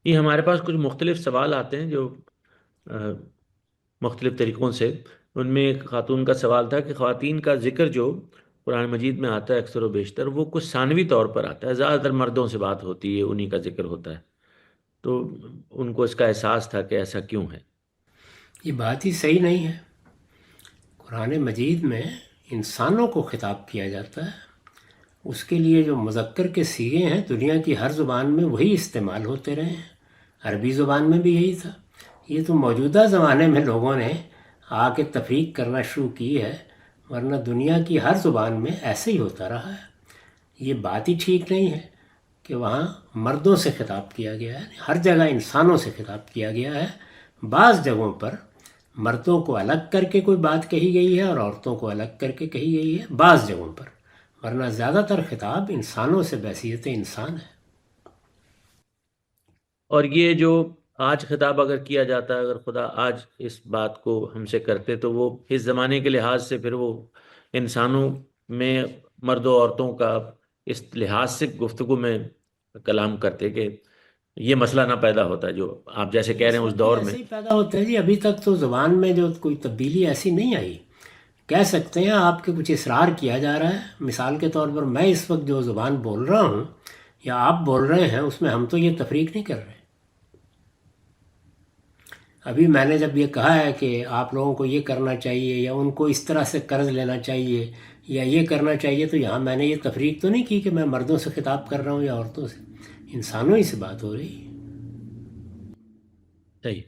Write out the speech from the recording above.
یہ ہمارے پاس کچھ مختلف سوال آتے ہیں جو مختلف طریقوں سے. ان میں ایک خاتون کا سوال تھا کہ خواتین کا ذکر جو قرآن مجید میں آتا ہے اکثر و بیشتر وہ کچھ ثانوی طور پر آتا ہے، زیادہ تر مردوں سے بات ہوتی ہے، انہی کا ذکر ہوتا ہے. تو ان کو اس کا احساس تھا کہ ایسا کیوں ہے. یہ بات ہی صحیح نہیں ہے. قرآن مجید میں انسانوں کو خطاب کیا جاتا ہے. اس کے لیے جو مذکر کے صیغے ہیں دنیا کی ہر زبان میں وہی استعمال ہوتے رہے ہیں. عربی زبان میں بھی یہی تھا. یہ تو موجودہ زمانے میں لوگوں نے آ کے تفریق کرنا شروع کی ہے، ورنہ دنیا کی ہر زبان میں ایسے ہی ہوتا رہا ہے. یہ بات ہی ٹھیک نہیں ہے کہ وہاں مردوں سے خطاب کیا گیا ہے. ہر جگہ انسانوں سے خطاب کیا گیا ہے. بعض جگہوں پر مردوں کو الگ کر کے کوئی بات کہی گئی ہے اور عورتوں کو الگ کر کے کہی گئی ہے بعض جگہوں پر، ورنہ زیادہ تر خطاب انسانوں سے بحیثیت انسان ہے. اور یہ جو آج خطاب اگر کیا جاتا ہے، اگر خدا آج اس بات کو ہم سے کرتے تو وہ اس زمانے کے لحاظ سے پھر وہ انسانوں میں مرد و عورتوں کا اس لحاظ سے گفتگو میں کلام کرتے کہ یہ مسئلہ نہ پیدا ہوتا جو آپ جیسے کہہ رہے اس ہیں اس وقت بھی دور میں. ایسے ہی پیدا ہوتا ہے جی. ابھی تک تو زبان میں جو کوئی تبدیلی ایسی نہیں آئی. کہہ سکتے ہیں آپ کے کچھ اصرار کیا جا رہا ہے. مثال کے طور پر میں اس وقت جو زبان بول رہا ہوں یا آپ بول رہے ہیں اس میں ہم تو یہ تفریق نہیں کر رہے. ابھی میں نے جب یہ کہا ہے کہ آپ لوگوں کو یہ کرنا چاہیے یا ان کو اس طرح سے قرض لینا چاہیے یا یہ کرنا چاہیے، تو یہاں میں نے یہ تفریق تو نہیں کی کہ میں مردوں سے خطاب کر رہا ہوں یا عورتوں سے. انسانوں ہی سے بات ہو رہی ہے. صحیح.